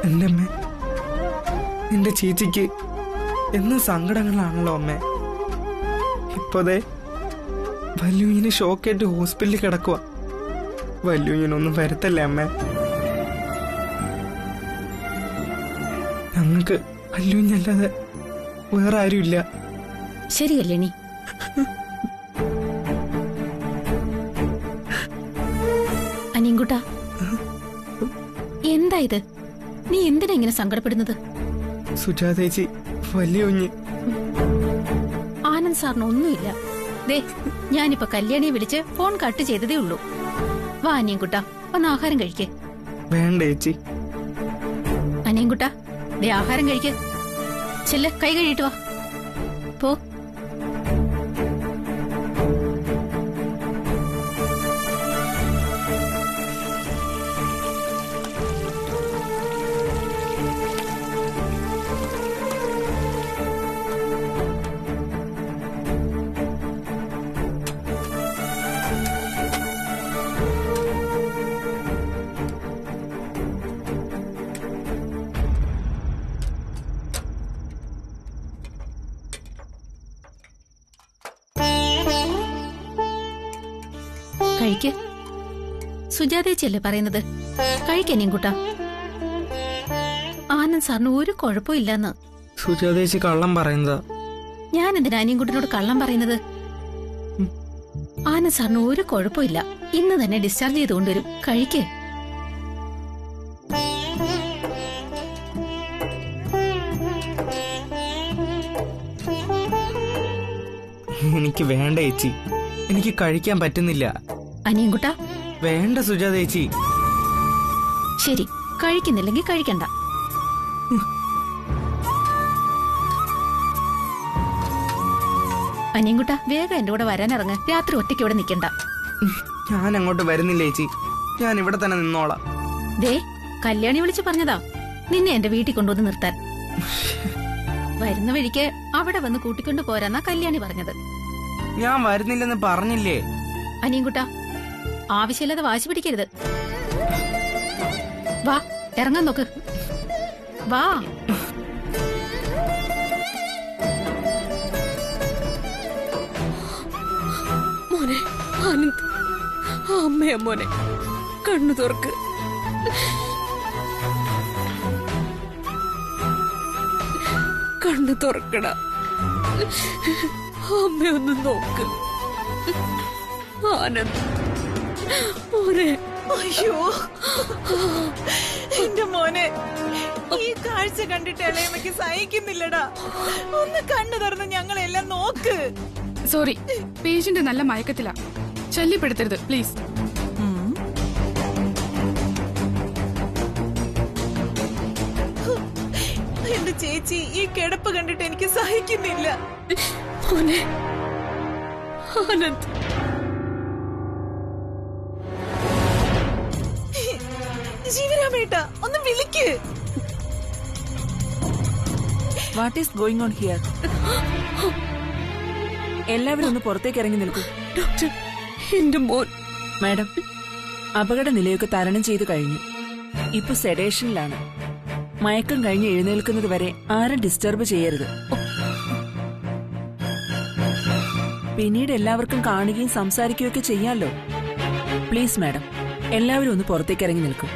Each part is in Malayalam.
എൻ്റെ അമ്മ, എൻ്റെ ചേച്ചിക്ക് എന്നും സങ്കടങ്ങളാണല്ലോ അമ്മേ. ഇപ്പോതേ വല്യുവിനെ ഷോക്കേറ്റ് ഹോസ്പിറ്റലിൽ കിടക്കുക. വല്യുവിനൊന്നും വരുത്തല്ലേ അമ്മേ. ഞങ്ങൾക്ക് വല്യുവിനല്ലാതെ വേറെ ആരുമില്ല. ശരിയല്ലേ നീ? അനിയൻകുട്ടാ, എന്താ ഇത്? നീ എന്തിനാ ഇങ്ങനെ സങ്കടപ്പെടുന്നത്? സുജാതേച്ചി വലിയ കുഞ്ഞ്. ആനന്ദ് സാറിന് ഒന്നുമില്ല. ദേ, ഞാനിപ്പോ കല്യാണിയെ വിളിച്ച് ഫോൺ കട്ട് ചെയ്തതേ ഉള്ളൂ. വാ അനിയൻകുട്ടാ, വന്ന് ആഹാരം കഴിക്കേ. വേണ്ട ചേച്ചി. അനിയൻകുട്ടാ, ദേ ആഹാരം കഴിക്ക്. ചെല്ല്, കൈ കഴിയിട്ട് വാ. പോ. കഴിക്ക്. സുജാതേച്ചല്ലേ പറയുന്നത്? കഴിക്കനിയൻകുട്ടാ. ആനന്ദ് സാറിന് ഒരു കുഴപ്പമില്ലെന്ന്. സുജാതേച്ചി കള്ളം പറയുന്നതാ. ഞാൻ എന്തിനാ അനിയൻകുട്ടനോട് കള്ളം പറയുന്നത്? ആനന്ദ് സാറിന് ഒരു കുഴപ്പമില്ല. ഇന്ന് തന്നെ ഡിസ്ചാർജ് ചെയ്തുകൊണ്ടുവരും. കഴിക്ക്. എനിക്ക് വേണ്ട ചേച്ചി, എനിക്ക് കഴിക്കാൻ പറ്റുന്നില്ല. അനിയൻകുട്ടാ, വേണ്ട സുജാതേച്ചി. ശരി, കഴിക്കുന്നില്ലെങ്കിൽ കഴിക്കണ്ട. അനിയൻകുട്ടാ, വേഗം എന്റെ കൂടെ വരാനിറങ്ങ്. രാത്രി ഒറ്റയ്ക്ക് ഇവിടെ നിൽക്കണ്ട. ഞാൻ അങ്ങോട്ട് വരുന്നില്ല ചേച്ചി, ഞാൻ ഇവിടെ തന്നെ നിന്നോളാം. ദേ, കല്യാണി വിളിച്ചു പറഞ്ഞതാ നിന്നെ എന്റെ വീട്ടിൽ കൊണ്ടുവന്ന് നിർത്താൻ. വരുന്ന വഴിക്ക് അവിടെ വന്ന് കൂട്ടിക്കൊണ്ടു പോരാന്നാ കല്യാണി പറഞ്ഞത്. ഞാൻ വരുന്നില്ലെന്ന് പറഞ്ഞില്ലേ? അനിയൻകുട്ടാ, ആവശ്യമില്ലാതെ വാശി പിടിക്കരുത്. വാ, ഇറങ്ങാൻ നോക്ക്. വാ. മോനെ ആനന്ദ്, അമ്മയാ മോനെ, കണ്ണു തുറക്ക്. കണ്ണു തുറക്കട. അമ്മയൊന്ന് നോക്ക്. ആനന്ദ് മോനെ. അയ്യോ എന്റെ മോനെ, ഈ കാഴ്ച കണ്ടിട്ട് ഇളയമ്മയ്ക്ക് സഹിക്കുന്നില്ലടാ. ഒന്ന് കണ്ണു തുറന്ന് ഞങ്ങളെല്ലാം നോക്ക്. സോറി, പേഷ്യന്റ് നല്ല മയക്കത്തിലാ. ശല്യപ്പെടുത്തരുത് പ്ലീസ്. എന്റെ ചേച്ചി, ഈ കിടപ്പ് കണ്ടിട്ട് എനിക്ക് സഹിക്കുന്നില്ല. മോനെ ആനന്ദ്. ജീവരാമേട്ടാ, ഒന്ന് വിളിക്ക്. What is going on here? എല്ലാവരും ഒന്ന് പുറത്തേക്ക് ഇറങ്ങി നിൽക്കൂ. ഡോക്ടർ, എന്റെ മോൻ. മാഡം, അപകട നിലയൊക്കെ തരണം ചെയ്തു കഴിഞ്ഞു. ഇപ്പൊ സെഡേഷനിലാണ്. മയക്കം കഴിഞ്ഞ് എഴുന്നേൽക്കുന്നത് വരെ ആരും ഡിസ്റ്റർബ് ചെയ്യരുത്. പിന്നീട് എല്ലാവർക്കും കാണുകയും സംസാരിക്കുകയൊക്കെ ചെയ്യാമല്ലോ. പ്ലീസ് മാഡം, എല്ലാവരും ഒന്ന് പുറത്തേക്ക് ഇറങ്ങി നിൽക്കും.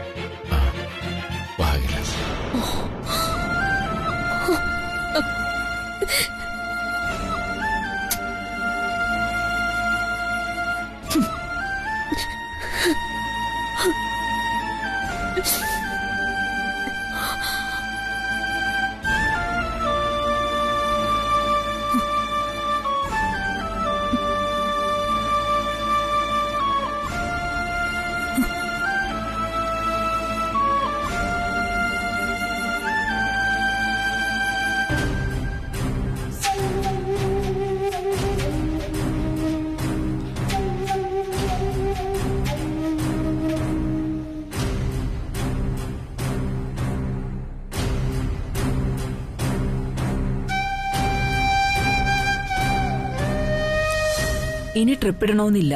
ഇനി ട്രിപ്പ് ഇടണമെന്നില്ല.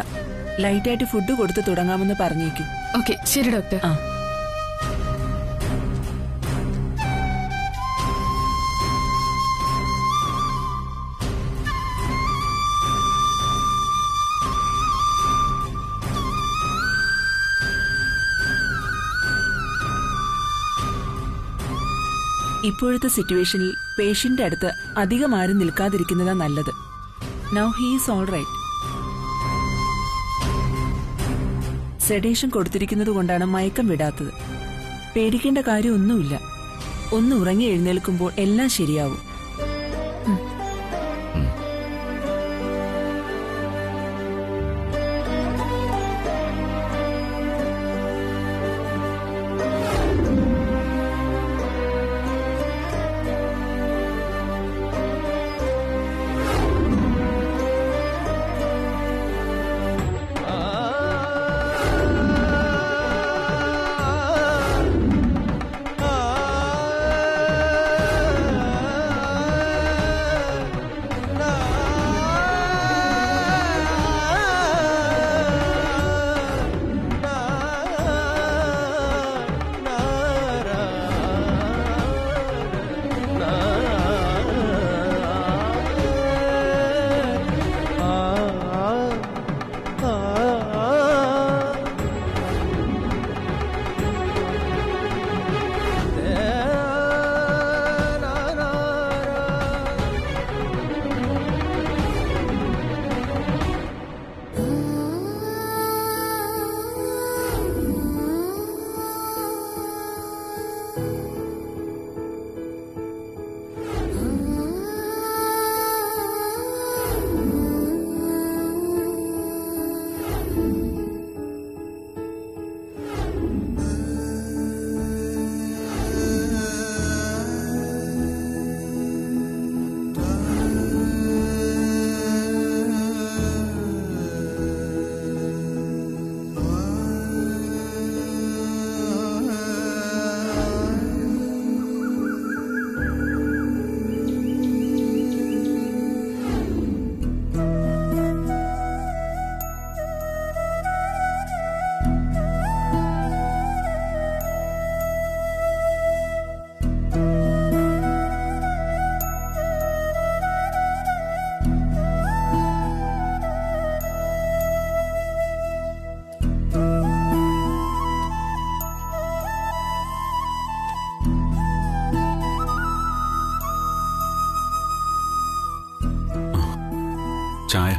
ലൈറ്റായിട്ട് ഫുഡ് കൊടുത്ത് തുടങ്ങാമെന്ന് പറഞ്ഞേക്കും. ഓക്കെ, ശരി ഡോക്ടർ. ആ ഇപ്പോഴത്തെ സിറ്റുവേഷനിൽ പേഷ്യന്റെ അടുത്ത് അധികം ആരും നിൽക്കാതിരിക്കുന്നതാ നല്ലത്. Now he is all right. Sedation കൊടുത്തിരിക്കുന്നത് കൊണ്ടാണ് മയക്കം വിടാത്തത്. പേടിക്കേണ്ട കാര്യമൊന്നുമില്ല. ഒന്ന് ഉറങ്ങി എഴുന്നേൽക്കുമ്പോൾ എല്ലാം ശരിയാവും. ചായ.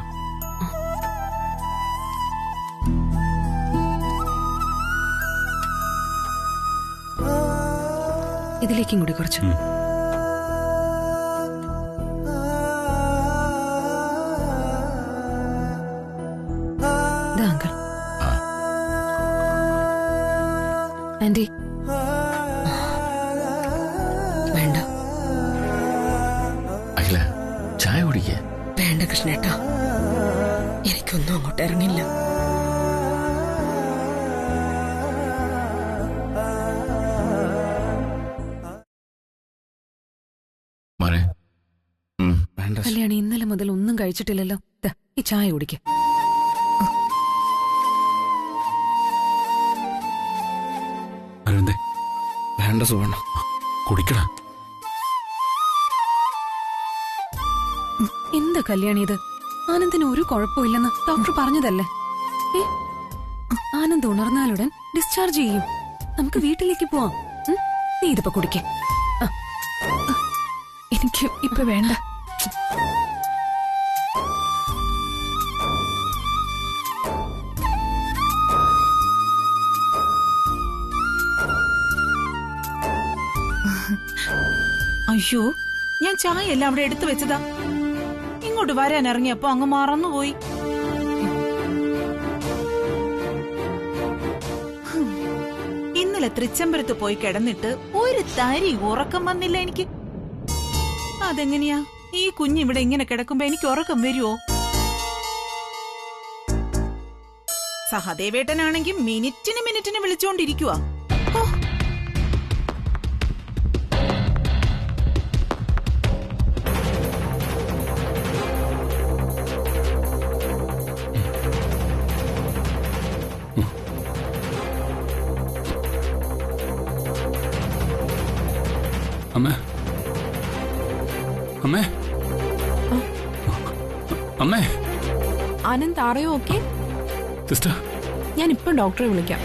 ഇതിലേക്കും കൂടി കുറച്ച്. അങ്കിൾ. ആന്റി വേണ്ട. അഖില ചായ കുടിക്കേ. വേണ്ട കൃഷ്ണേട്ടാ, എനിക്കൊന്നും അങ്ങോട്ട് ഇറങ്ങില്ല. കല്യാണി ഇന്നലെ മുതൽ ഒന്നും കഴിച്ചിട്ടില്ലല്ലോ. ഈ ചായ കുടിക്ക. വേണ്ട സുവർണ, കുടിക്കട. എന്താ കല്യാണി ഇത്? ആനന്ദിന് ഒരു കുഴപ്പമില്ലെന്ന് ഡോക്ടർ പറഞ്ഞതല്ലേ? ആനന്ദ് ഉണർന്നാലുടൻ ഡിസ്ചാർജ് ചെയ്യും. നമുക്ക് വീട്ടിലേക്ക് പോവാം. നീ ഇതിപ്പോ കുടിക്ക. എനിക്ക് ഇപ്പൊ വേണ്ട. അയ്യോ, ഞാൻ ചായ എല്ലാം അവിടെ എടുത്തു വെച്ചതാ. ഇങ്ങോട്ട് വരാൻ ഇറങ്ങിയപ്പോ അങ്ങ് മറന്നുപോയി. ഇന്നലെ തൃച്ചംബരത്ത് പോയി കിടന്നിട്ട് ഒരു തരി ഉറക്കം വന്നില്ല എനിക്ക്. അതെങ്ങനെയാ? ഈ കുഞ്ഞിവിടെ ഇങ്ങനെ കിടക്കുമ്പോ എനിക്ക് ഉറക്കം വരുവോ? സഹദേവേട്ടനാണെങ്കിൽ മിനിറ്റിന് വിളിച്ചോണ്ടിരിക്കുവാ. അമ്മേ, അമ്മേ, അമ്മേ. ആനന്ദ് ആറയോ? ഓക്കെ സിസ്റ്റർ, ഞാൻ ഇപ്പൊ ഡോക്ടറെ വിളിക്കാം.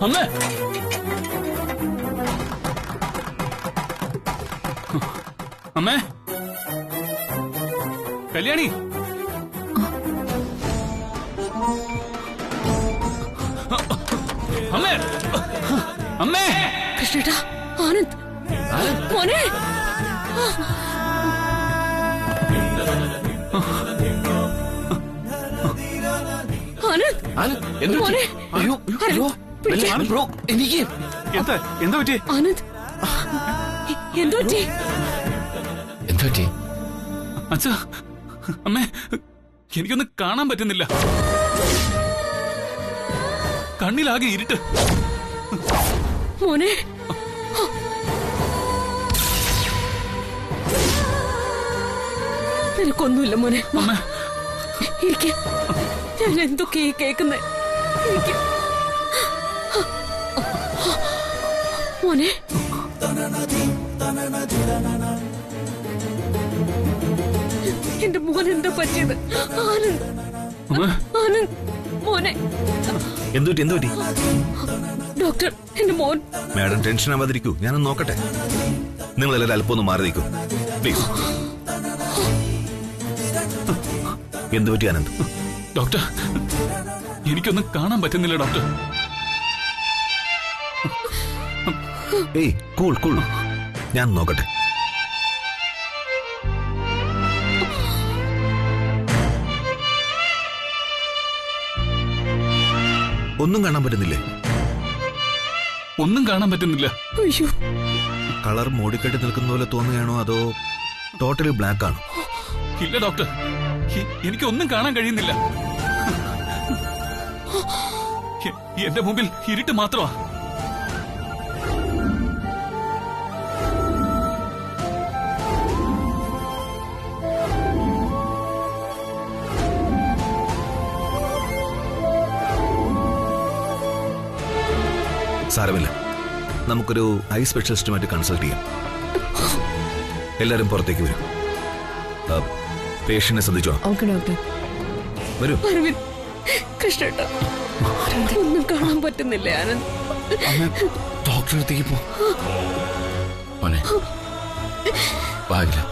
അമ്മേ അമ്മേ കല്യാണി അമ്മേ അമ്മേ കൃഷ്ണേട്ടാ, ആനന്ദ് മോനെ. ആനന്ദ് മോനെ. എനിക്ക് എന്താ പറ്റി ആനന്ദ്, എന്തോ പറ്റി? എന്താ പറ്റി അച്ഛാ? അമ്മേ, എനിക്കൊന്നും കാണാൻ പറ്റുന്നില്ല. കണ്ണിലാകെ ഇരുട്ട്. മോനെ, നിനക്കൊന്നുമില്ല മോനെ. അമ്മേ ഇരിക്ക. ഞാൻ എന്തൊക്കെയാ കേൾക്കുന്നേ? മോനെ, എന്റെ മോൻ എന്താ പറ്റിയത്? ആനന്ദ്, ആനന്ദ് മോനെ. എന്തുപറ്റി? ഡോക്ടർ, എന്റെ മോൻ. മാഡം ടെൻഷൻ ആവാതിരിക്കൂ, ഞാനൊന്ന് നോക്കട്ടെ. നിങ്ങൾ എല്ലാവരും അല്പം ഒന്ന് മാറി നിൽക്കൂ പ്ലീസ്. എന്തുപറ്റി ആനന്ദ്? ഡോക്ടർ, എനിക്കൊന്നും കാണാൻ പറ്റുന്നില്ല ഡോക്ടർ. ഏയ് കൂൾ കൂൾ, ഞാൻ നോക്കട്ടെ. ഒന്നും കാണാൻ പറ്റുന്നില്ലേ? ഒന്നും കാണാൻ പറ്റുന്നില്ല. അയ്യോ, കളർ മൂടിക്കെട്ടി നിൽക്കുന്ന പോലെ തോന്നുകയാണോ അതോ ടോട്ടലി ബ്ലാക്ക് ആണോ? ഇല്ല ഡോക്ടർ, എനിക്കൊന്നും കാണാൻ കഴിയുന്നില്ല. എന്റെ മുമ്പിൽ ഇരുട്ട് മാത്രമാ. സാരമില്ല, നമുക്കൊരു ഐ സ്പെഷ്യലിസ്റ്റുമായിട്ട് കൺസൾട്ട് ചെയ്യാം. എല്ലാരും പുറത്തേക്ക് വരും. പേഷ്യന്റിനെ ശ്രദ്ധിച്ചോ? Okay doctor. വരൂ. അരവിന്ദ്, കൃഷ്ണേട്ടാ, ഒന്നും കാണാൻ പറ്റുന്നില്ല ആനന്ദ്. ഡോക്ടറെ അടുത്തേക്ക് പോ. മോനെ, ഭാഗ്യം.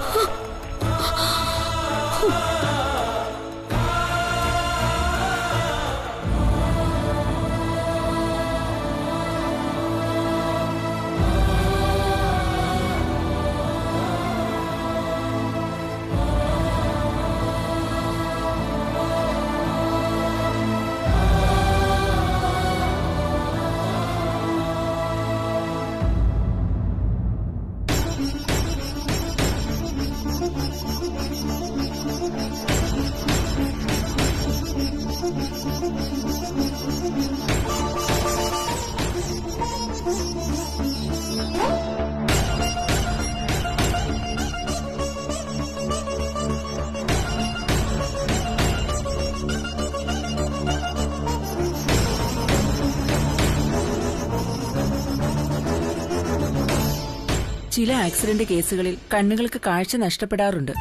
ചില ആക്സിഡന്റ് കേസുകളിൽ കണ്ണുകൾക്ക് കാഴ്ച നഷ്ടപ്പെടാറുണ്ട്.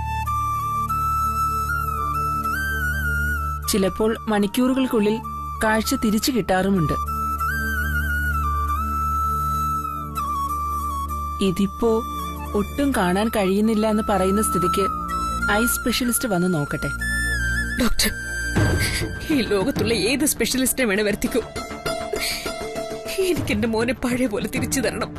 ചിലപ്പോൾ മണിക്കൂറുകൾക്കുള്ളിൽ കാഴ്ച തിരിച്ചു കിട്ടാറുമുണ്ട്. ഇതിപ്പോ ഒട്ടും കാണാൻ കഴിയുന്നില്ല എന്ന് പറയുന്ന സ്ഥിതിക്ക് ഐ സ്പെഷ്യലിസ്റ്റ് വന്ന് നോക്കട്ടെ. ഡോക്ടർ, ഈ ലോകത്തുള്ള ഏത് സ്പെഷ്യലിസ്റ്റിനെ വേണേ വരുത്തിക്കോ. എനിക്ക് എന്റെ മോനെ പഴയ പോലെ തിരിച്ചു തരണം.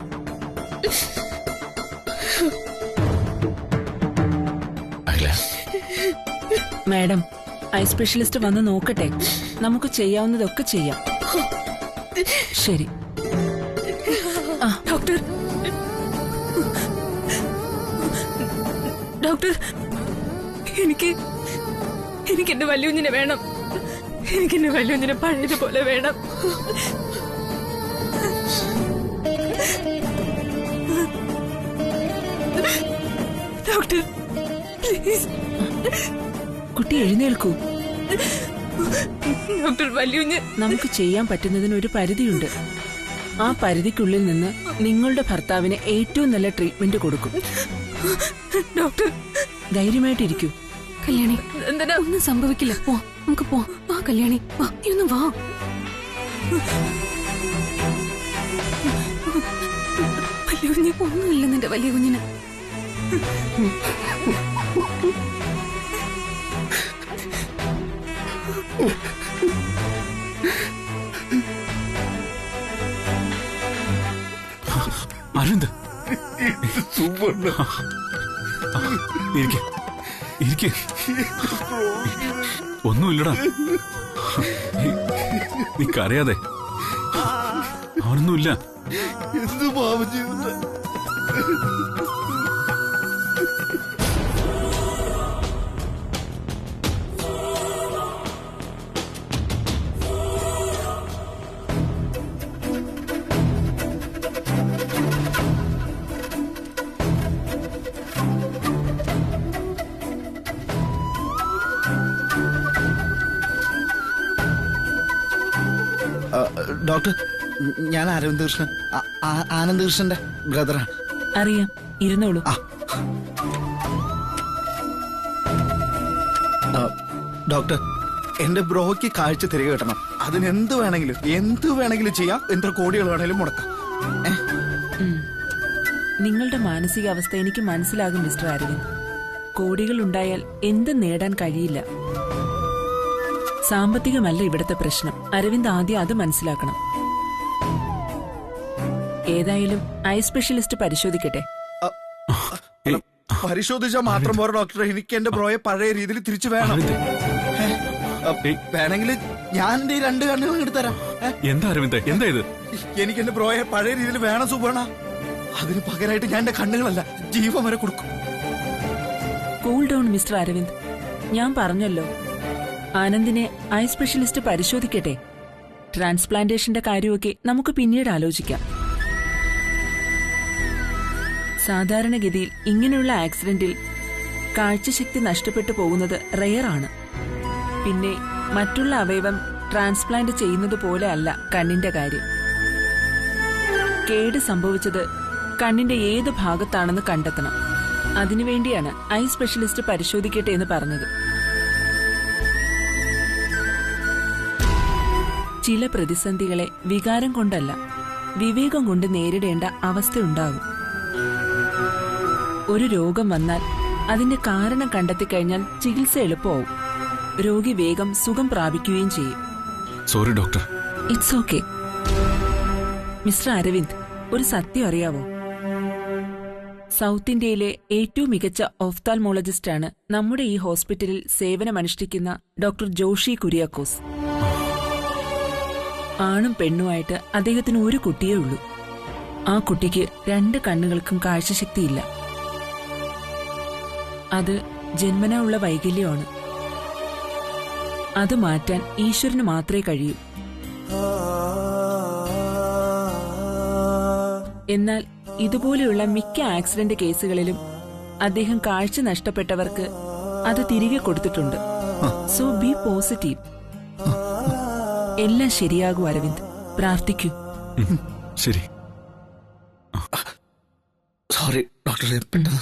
മാഡം, ഐ സ്പെഷ്യലിസ്റ്റ് വന്ന് നോക്കട്ടെ. നമുക്ക് ചെയ്യാവുന്നതൊക്കെ ചെയ്യാം. ശരി ഡോക്ടർ. ഡോക്ടർ, എനിക്ക് എന്റെ വല്യുഞ്ഞിനെ വേണം. എനിക്ക് എന്റെ വല്യുഞ്ഞിനെ പഴയതുപോലെ വേണം. Doctor, please. കുട്ടി എഴുന്നേൽക്കൂ. ഡോക്ടർ, വല്യുഞ്ഞ്. നമുക്ക് ചെയ്യാൻ പറ്റുന്നതിന് ഒരു പരിധിയുണ്ട്. ആ പരിധിക്കുള്ളിൽ നിന്ന് നിങ്ങളുടെ ഭർത്താവിന് ഏറ്റവും നല്ല ട്രീറ്റ്മെന്റ് കൊടുക്കും. ഡോക്ടർ, ധൈര്യമായിട്ടിരിക്കൂ. കല്യാണി, എന്തിനാ? ഒന്നും സംഭവിക്കില്ല. നമുക്ക് വാ കല്യാണി, വാ. നീ ഒന്ന് വാ. നീ ഒന്നുമില്ല നിന്റെ വലിയ കുഞ്ഞിന്. അരവിന്ദ് ഇരിക്കെ ഒന്നുമില്ലടാ. നീ കരയാതെ, അവനൊന്നുമില്ല. എന്ത് പാപം ചെയ്തു? ഡോക്ടർ, ഞാൻ അരവിന്ദ് കൃഷ്ണൻ, ആനന്ദ് കൃഷ്ണന്റെ ബ്രദറാണ്. അറിയാം, ഇരുന്നോളൂ. ഡോക്ടർ, എന്റെ ബ്രോയ്ക്ക് കാഴ്ച തിരികെ കിട്ടണം. അതിന് എന്ത് വേണമെങ്കിലും ചെയ്യാം. എത്ര കോടികൾ വേണമെങ്കിലും മുടക്കാം. നിങ്ങളുടെ മാനസികാവസ്ഥ എനിക്ക് മനസ്സിലാകും മിസ്റ്റർ അരവിന്ദ്. കോടികൾ ഉണ്ടായാൽ എന്ത് നേടാൻ കഴിയില്ല. സാമ്പത്തികമല്ല ഇവിടുത്തെ പ്രശ്നം. അരവിന്ദ് ആദ്യം അത് മനസ്സിലാക്കണം. ഏതായാലും ഐ സ്പെഷ്യലിസ്റ്റ് പരിശോധിക്കട്ടെ. പരിശോധിച്ചാൽ മാത്രം പോരാ ഡോക്ടർ, എനിക്ക് എന്റെ ബ്രോയെ പഴയ രീതിയിൽ തിരിച്ചു വേണം. വേണമെങ്കിൽ ഞാൻ എന്റെ 2 കണ്ണുകൾ എടുത്തരാം. എന്താ അരവിന്ദ്, എന്താ ഇത്? എനിക്ക് എന്റെ ബ്രോയെ പഴയ രീതിയിൽ വേണം സുബേണ. അതിന് പകരമായിട്ട് ഞാൻ എന്റെ കണ്ണുകളല്ല, ജീവൻ വരെ കൊടുക്കും. Cool down mister Aravind. ഞാൻ പറഞ്ഞല്ലോ, ആനന്ദിനെ ഐ സ്പെഷ്യലിസ്റ്റ് പരിശോധിക്കട്ടെ. ട്രാൻസ്പ്ലാന്റേഷന്റെ കാര്യമൊക്കെ നമുക്ക് പിന്നീട് ആലോചിക്കാം. സാധാരണഗതിയിൽ ഇങ്ങനെയുള്ള ആക്സിഡന്റിൽ കാഴ്ചശക്തി നഷ്ടപ്പെട്ടു പോകുന്നത് റെയറാണ്. പിന്നെ മറ്റുള്ള അവയവം ട്രാൻസ്പ്ലാന്റ് ചെയ്യുന്നത് പോലെ അല്ല കണ്ണിന്റെ കാര്യം. കേട് സംഭവിച്ചത് കണ്ണിന്റെ ഏത് ഭാഗത്താണെന്ന് കണ്ടെത്തണം. അതിനുവേണ്ടിയാണ് ഐ സ്പെഷ്യലിസ്റ്റ് പരിശോധിക്കട്ടെ എന്ന് പറഞ്ഞത്. ചില പ്രതിസന്ധികളെ വികാരം കൊണ്ടല്ല, വിവേകം കൊണ്ട് നേരിടേണ്ട അവസ്ഥയുണ്ടാകും. ഒരു രോഗം വന്നാൽ അതിന്റെ കാരണം കണ്ടെത്തിക്കഴിഞ്ഞാൽ ചികിത്സ എളുപ്പമാവും. രോഗി വേഗം സുഖം പ്രാപിക്കുകയും ചെയ്യും. Sorry doctor. It's okay. Mister Aravind, ഒരു സത്യം അറിയാവോ? സൗത്ത് ഇന്ത്യയിലെ ഏറ്റവും മികച്ച ഓഫ്താൽമോളജിസ്റ്റാണ് നമ്മുടെ ഈ ഹോസ്പിറ്റലിൽ സേവനമനുഷ്ഠിക്കുന്ന ഡോക്ടർ ജോഷി കുര്യാക്കോസ്. ആണും പെണ്ണുമായിട്ട് അദ്ദേഹത്തിന് ഒരു കുട്ടിയേ ഉള്ളൂ. ആ കുട്ടിക്ക് 2 കണ്ണുകൾക്കും കാഴ്ചശക്തിയില്ല. അത് ജന്മനാ ഉള്ള വൈകല്യമാണ്. അത് മാറ്റാൻ ഈശ്വരന് മാത്രമേ കഴിയൂ. എന്നാൽ ഇതുപോലെയുള്ള മിക്ക ആക്സിഡന്റ് കേസുകളിലും അദ്ദേഹം കാഴ്ച നഷ്ടപ്പെട്ടവർക്ക് അത് തിരികെ കൊടുത്തിട്ടുണ്ട്. So B positive. എല്ലാം ശരിയാകൂ അരവിന്ദ്, പ്രാർത്ഥിക്കൂ. ശരി. സോറി ഡോക്ടർ, പെട്ടെന്ന്